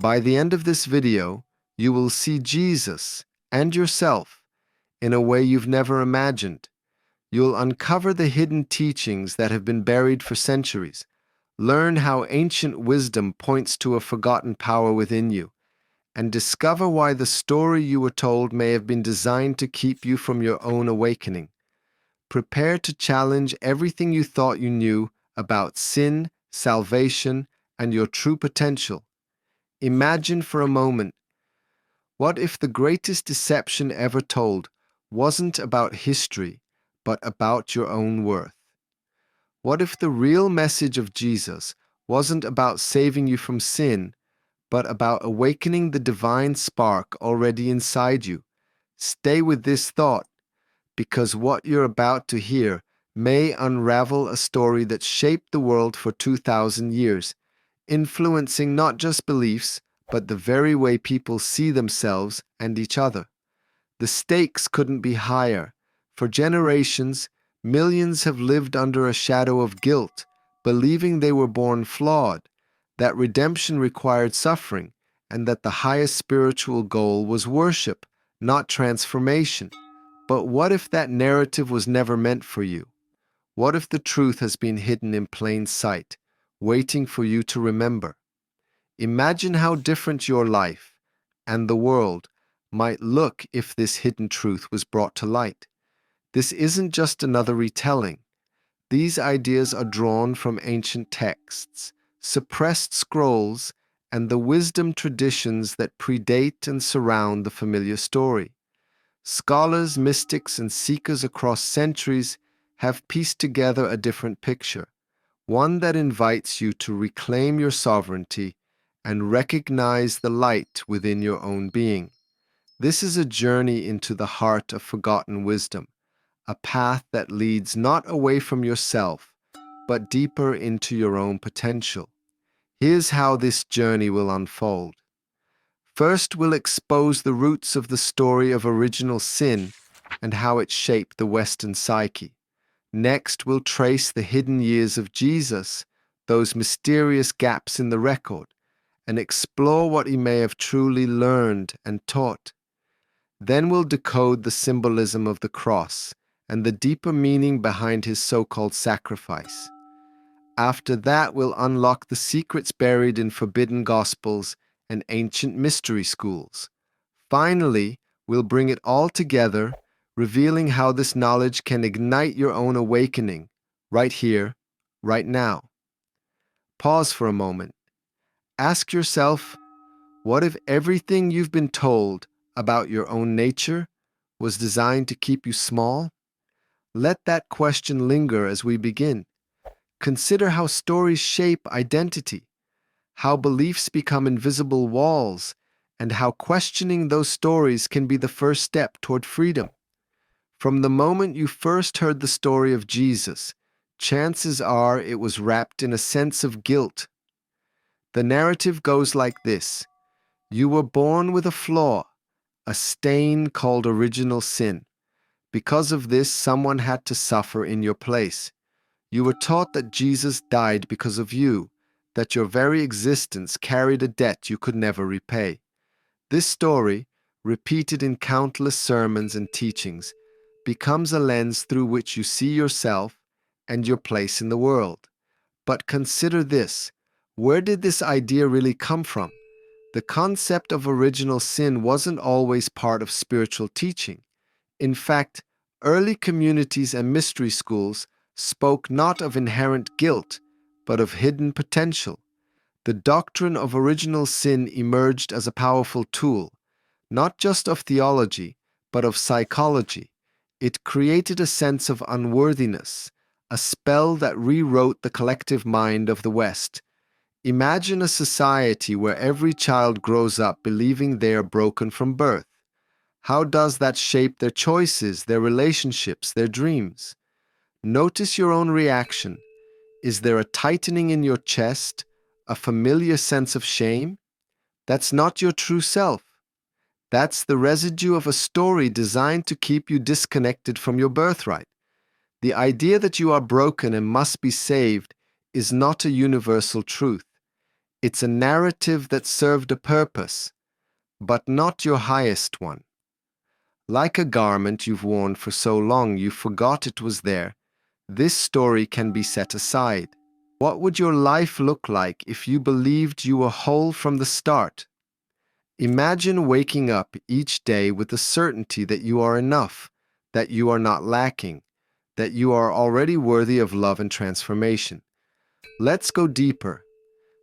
By the end of this video, you will see Jesus and yourself in a way you've never imagined. You'll uncover the hidden teachings that have been buried for centuries, learn how ancient wisdom points to a forgotten power within you, and discover why the story you were told may have been designed to keep you from your own awakening. Prepare to challenge everything you thought you knew about sin, salvation, and your true potential. Imagine for a moment, what if the greatest deception ever told wasn't about history, but about your own worth? What if the real message of Jesus wasn't about saving you from sin, but about awakening the divine spark already inside you? Stay with this thought, because what you're about to hear may unravel a story that shaped the world for 2,000 years, influencing not just beliefs, but the very way people see themselves and each other. The stakes couldn't be higher. For generations, millions have lived under a shadow of guilt, believing they were born flawed, that redemption required suffering, and that the highest spiritual goal was worship, not transformation. But what if that narrative was never meant for you? What if the truth has been hidden in plain sight, waiting for you to remember? Imagine how different your life and the world might look if this hidden truth was brought to light. This isn't just another retelling. These ideas are drawn from ancient texts, suppressed scrolls, and the wisdom traditions that predate and surround the familiar story. Scholars, mystics, and seekers across centuries have pieced together a different picture, one that invites you to reclaim your sovereignty and recognize the light within your own being. This is a journey into the heart of forgotten wisdom, a path that leads not away from yourself, but deeper into your own potential. Here's how this journey will unfold. First, we'll expose the roots of the story of original sin and how it shaped the Western psyche. Next, we'll trace the hidden years of Jesus, those mysterious gaps in the record, and explore what he may have truly learned and taught. Then we'll decode the symbolism of the cross and the deeper meaning behind his so-called sacrifice. After that, we'll unlock the secrets buried in forbidden gospels and ancient mystery schools. Finally, we'll bring it all together, revealing how this knowledge can ignite your own awakening, right here, right now. Pause for a moment. Ask yourself, what if everything you've been told about your own nature was designed to keep you small? Let that question linger as we begin. Consider how stories shape identity, how beliefs become invisible walls, and how questioning those stories can be the first step toward freedom. From the moment you first heard the story of Jesus, chances are it was wrapped in a sense of guilt. The narrative goes like this: you were born with a flaw, a stain called original sin. Because of this, someone had to suffer in your place. You were taught that Jesus died because of you, that your very existence carried a debt you could never repay. This story, repeated in countless sermons and teachings, becomes a lens through which you see yourself and your place in the world. But consider this: where did this idea really come from? The concept of original sin wasn't always part of spiritual teaching. In fact, early communities and mystery schools spoke not of inherent guilt, but of hidden potential. The doctrine of original sin emerged as a powerful tool, not just of theology, but of psychology. It created a sense of unworthiness, a spell that rewrote the collective mind of the West. Imagine a society where every child grows up believing they are broken from birth. How does that shape their choices, their relationships, their dreams? Notice your own reaction. Is there a tightening in your chest, a familiar sense of shame? That's not your true self. That's the residue of a story designed to keep you disconnected from your birthright. The idea that you are broken and must be saved is not a universal truth. It's a narrative that served a purpose, but not your highest one. Like a garment you've worn for so long you forgot it was there, this story can be set aside. What would your life look like if you believed you were whole from the start? Imagine waking up each day with the certainty that you are enough, that you are not lacking, that you are already worthy of love and transformation. Let's go deeper.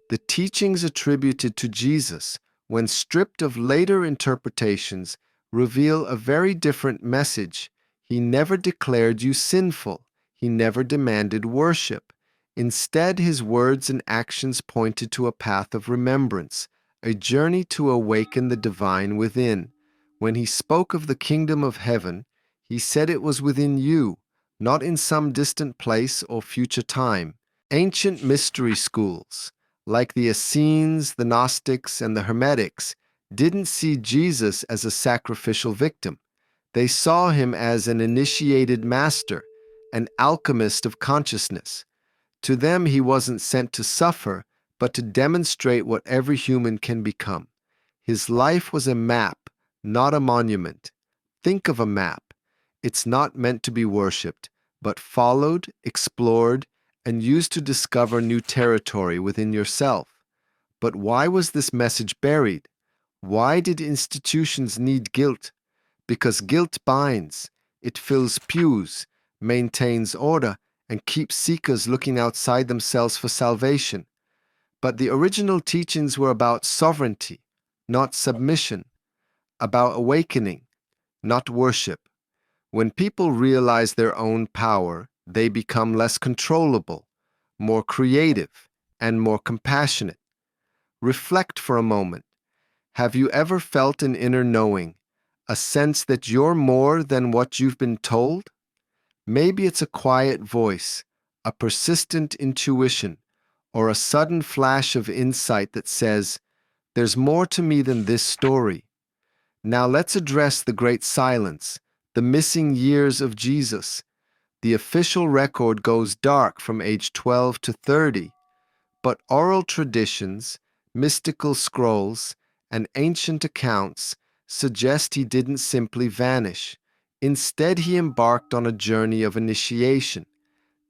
The teachings attributed to Jesus, when stripped of later interpretations, reveal a very different message. He never declared you sinful. He never demanded worship. Instead, his words and actions pointed to a path of remembrance, a journey to awaken the divine within. When he spoke of the kingdom of heaven, he said it was within you, not in some distant place or future time. Ancient mystery schools, like the Essenes, the Gnostics, and the Hermetics, didn't see Jesus as a sacrificial victim. They saw him as an initiated master, an alchemist of consciousness. To them, he wasn't sent to suffer, but to demonstrate what every human can become. His life was a map, not a monument. Think of a map. It's not meant to be worshipped, but followed, explored, and used to discover new territory within yourself. But why was this message buried? Why did institutions need guilt? Because guilt binds. It fills pews, maintains order, and keeps seekers looking outside themselves for salvation. But the original teachings were about sovereignty, not submission, about awakening, not worship. When people realize their own power, they become less controllable, more creative, and more compassionate. Reflect for a moment. Have you ever felt an inner knowing, a sense that you're more than what you've been told? Maybe it's a quiet voice, a persistent intuition, or a sudden flash of insight that says, "There's more to me than this story." Now let's address the great silence, the missing years of Jesus. The official record goes dark from age 12 to 30, but oral traditions, mystical scrolls, and ancient accounts suggest he didn't simply vanish. Instead, he embarked on a journey of initiation.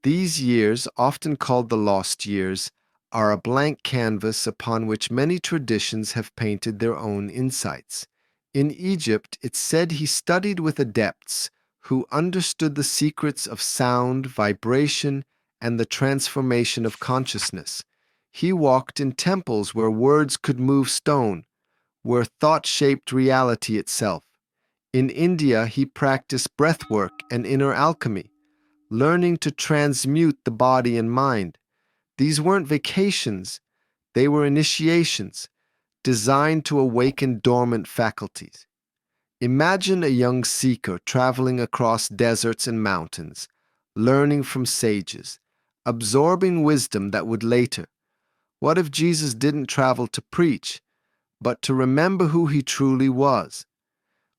These years, often called the lost years, are a blank canvas upon which many traditions have painted their own insights. In Egypt, it's said he studied with adepts who understood the secrets of sound, vibration, and the transformation of consciousness. He walked in temples where words could move stone, where thought shaped reality itself. In India, he practiced breathwork and inner alchemy, learning to transmute the body and mind. These weren't vacations, they were initiations, designed to awaken dormant faculties. Imagine a young seeker traveling across deserts and mountains, learning from sages, absorbing wisdom that would later. What if Jesus didn't travel to preach, but to remember who he truly was?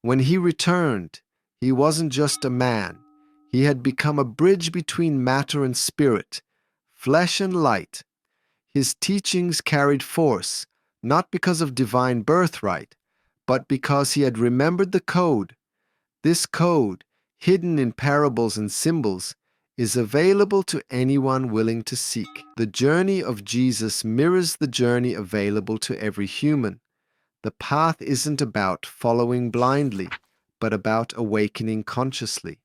When he returned, he wasn't just a man. He had become a bridge between matter and spirit, flesh and light. His teachings carried force, not because of divine birthright, but because he had remembered the code. This code, hidden in parables and symbols, is available to anyone willing to seek. The journey of Jesus mirrors the journey available to every human. The path isn't about following blindly, but about awakening consciously.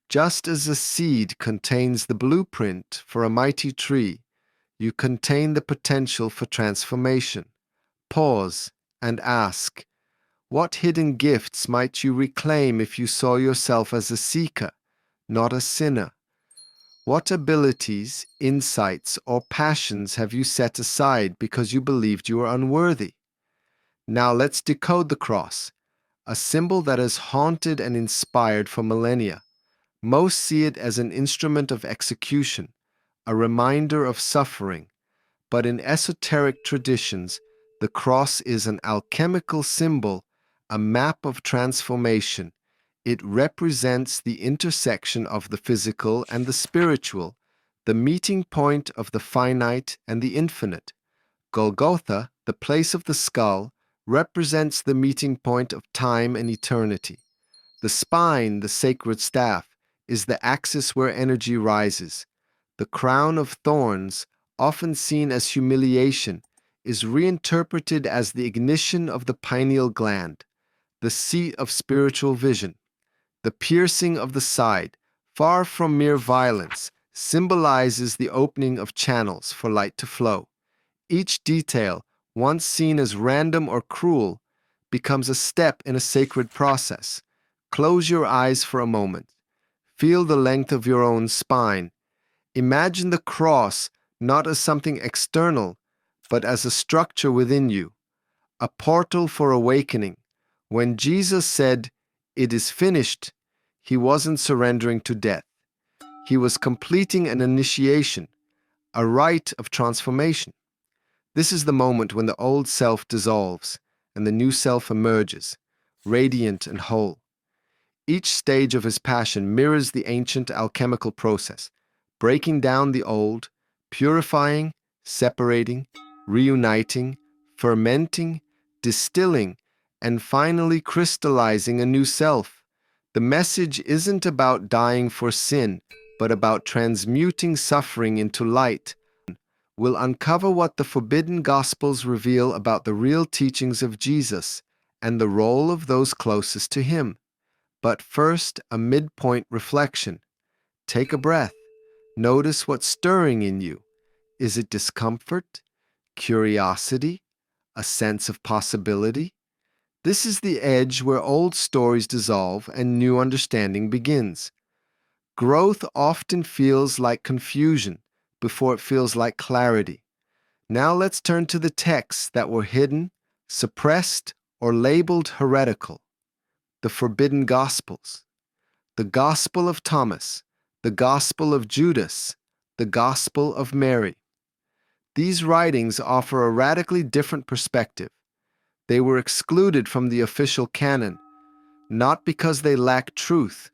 Just as a seed contains the blueprint for a mighty tree, you contain the potential for transformation. Pause and ask, what hidden gifts might you reclaim if you saw yourself as a seeker, not a sinner? What abilities, insights, or passions have you set aside because you believed you were unworthy? Now let's decode the cross, a symbol that has haunted and inspired for millennia. Most see it as an instrument of execution, a reminder of suffering. But in esoteric traditions, the cross is an alchemical symbol, a map of transformation. It represents the intersection of the physical and the spiritual, the meeting point of the finite and the infinite. Golgotha, the place of the skull, represents the meeting point of time and eternity. The spine, the sacred staff, is the axis where energy rises. The crown of thorns, often seen as humiliation, is reinterpreted as the ignition of the pineal gland, the seat of spiritual vision. The piercing of the side, far from mere violence, symbolizes the opening of channels for light to flow. Each detail, once seen as random or cruel, becomes a step in a sacred process. Close your eyes for a moment. Feel the length of your own spine. Imagine the cross not as something external, but as a structure within you, a portal for awakening. When Jesus said, "It is finished," he wasn't surrendering to death. He was completing an initiation, a rite of transformation. This is the moment when the old self dissolves and the new self emerges, radiant and whole. Each stage of his passion mirrors the ancient alchemical process, breaking down the old, purifying, separating, reuniting, fermenting, distilling, and finally crystallizing a new self. The message isn't about dying for sin, but about transmuting suffering into light. We'll uncover what the forbidden Gospels reveal about the real teachings of Jesus and the role of those closest to him. But first, a midpoint reflection. Take a breath. Notice what's stirring in you. Is it discomfort, curiosity, a sense of possibility? This is the edge where old stories dissolve and new understanding begins. Growth often feels like confusion before it feels like clarity. Now let's turn to the texts that were hidden, suppressed, or labeled heretical. The forbidden Gospels. The Gospel of Thomas, the Gospel of Judas, the Gospel of Mary. These writings offer a radically different perspective. They were excluded from the official canon, not because they lacked truth,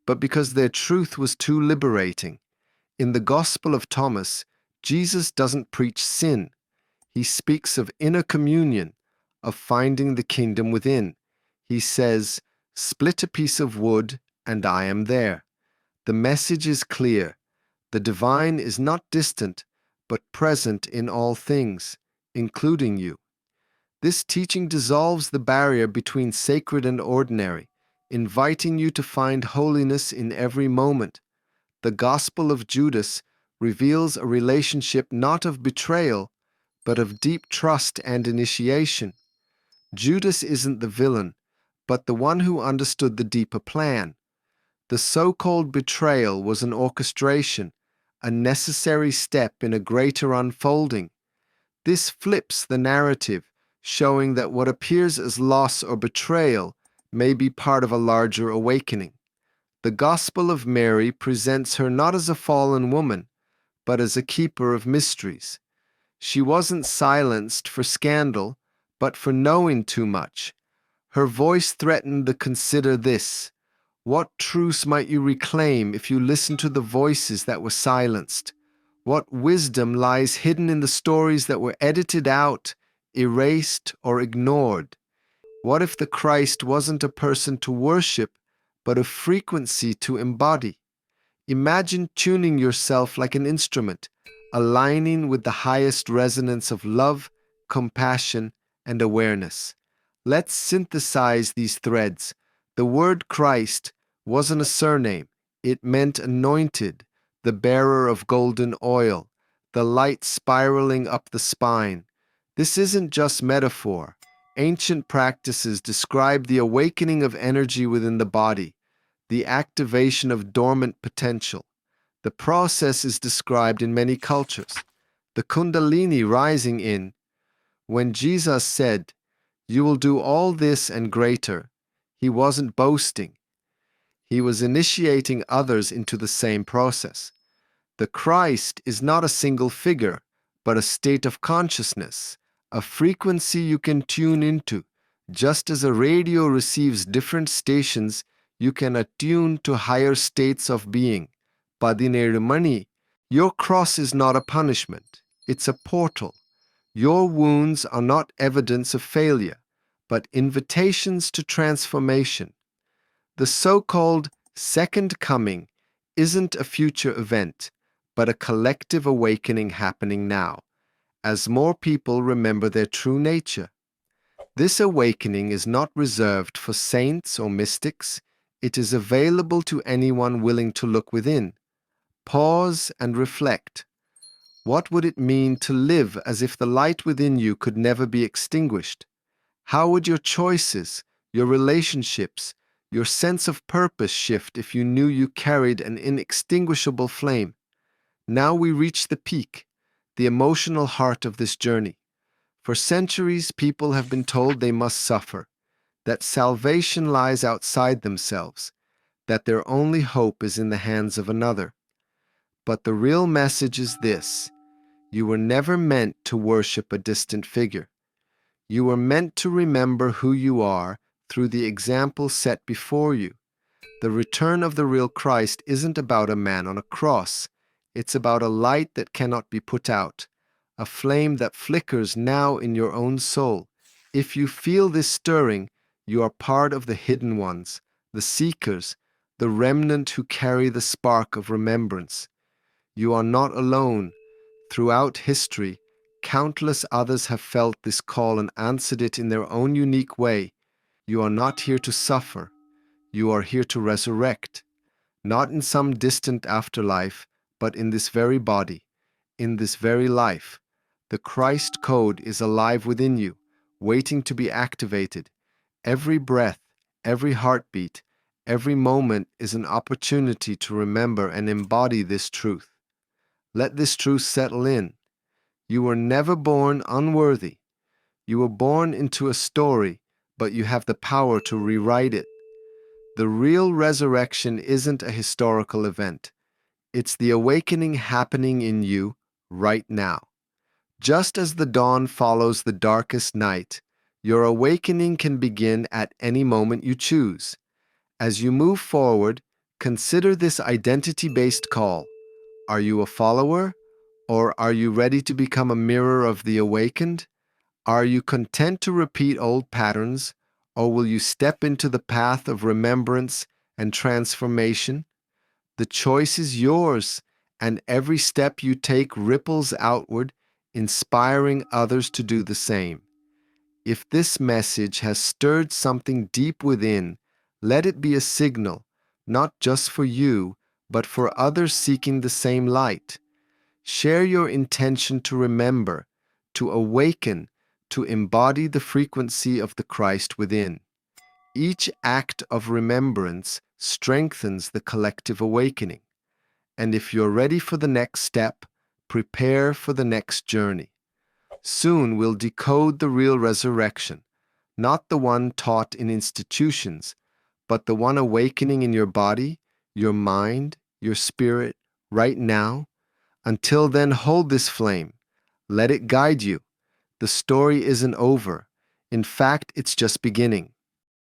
but because their truth was too liberating. In the Gospel of Thomas, Jesus doesn't preach sin. He speaks of inner communion, of finding the kingdom within. He says, "Split a piece of wood, and I am there." The message is clear. The divine is not distant, but present in all things, including you. This teaching dissolves the barrier between sacred and ordinary, inviting you to find holiness in every moment. The Gospel of Judas reveals a relationship not of betrayal, but of deep trust and initiation. Judas isn't the villain, but the one who understood the deeper plan. The so-called betrayal was an orchestration, a necessary step in a greater unfolding. This flips the narrative, showing that what appears as loss or betrayal may be part of a larger awakening. The Gospel of Mary presents her not as a fallen woman, but as a keeper of mysteries. She wasn't silenced for scandal, but for knowing too much. Her voice threatened the "consider this." What truths might you reclaim if you listen to the voices that were silenced? What wisdom lies hidden in the stories that were edited out, erased, or ignored? What if the Christ wasn't a person to worship, but a frequency to embody? Imagine tuning yourself like an instrument, aligning with the highest resonance of love, compassion, and awareness. Let's synthesize these threads. The word Christ wasn't a surname. It meant anointed, the bearer of golden oil, the light spiraling up the spine. This isn't just metaphor. Ancient practices describe the awakening of energy within the body, the activation of dormant potential. The process is described in many cultures. The Kundalini rising in. When Jesus said, "You will do all this and greater," he wasn't boasting. He was initiating others into the same process. The Christ is not a single figure, but a state of consciousness, a frequency you can tune into. Just as a radio receives different stations, you can attune to higher states of being. Padinere Mani, your cross is not a punishment, it's a portal. Your wounds are not evidence of failure, but invitations to transformation. The so-called second coming isn't a future event, but a collective awakening happening now, as more people remember their true nature. This awakening is not reserved for saints or mystics. It is available to anyone willing to look within, pause and reflect. What would it mean to live as if the light within you could never be extinguished? How would your choices, your relationships, your sense of purpose shift if you knew you carried an inextinguishable flame? Now we reach the peak, the emotional heart of this journey. For centuries, people have been told they must suffer, that salvation lies outside themselves, that their only hope is in the hands of another. But the real message is this: you were never meant to worship a distant figure. You were meant to remember who you are through the example set before you. The return of the real Christ isn't about a man on a cross. It's about a light that cannot be put out, a flame that flickers now in your own soul. If you feel this stirring, you are part of the hidden ones, the seekers, the remnant who carry the spark of remembrance. You are not alone. Throughout history, countless others have felt this call and answered it in their own unique way. You are not here to suffer. You are here to resurrect, not in some distant afterlife, but in this very body, in this very life. The Christ code is alive within you, waiting to be activated. Every breath, every heartbeat, every moment is an opportunity to remember and embody this truth. Let this truth settle in. You were never born unworthy. You were born into a story, but you have the power to rewrite it. The real resurrection isn't a historical event. It's the awakening happening in you right now. Just as the dawn follows the darkest night, your awakening can begin at any moment you choose. As you move forward, consider this identity-based call. Are you a follower, or are you ready to become a mirror of the awakened? Are you content to repeat old patterns, or will you step into the path of remembrance and transformation? The choice is yours, and every step you take ripples outward, inspiring others to do the same. If this message has stirred something deep within, let it be a signal, not just for you, but for others seeking the same light. Share your intention to remember, to awaken, to embody the frequency of the Christ within. Each act of remembrance strengthens the collective awakening. And if you're ready for the next step, prepare for the next journey. Soon we'll decode the real resurrection, not the one taught in institutions, but the one awakening in your body, your mind, your spirit, right now. Until then, hold this flame. Let it guide you. The story isn't over. In fact, it's just beginning.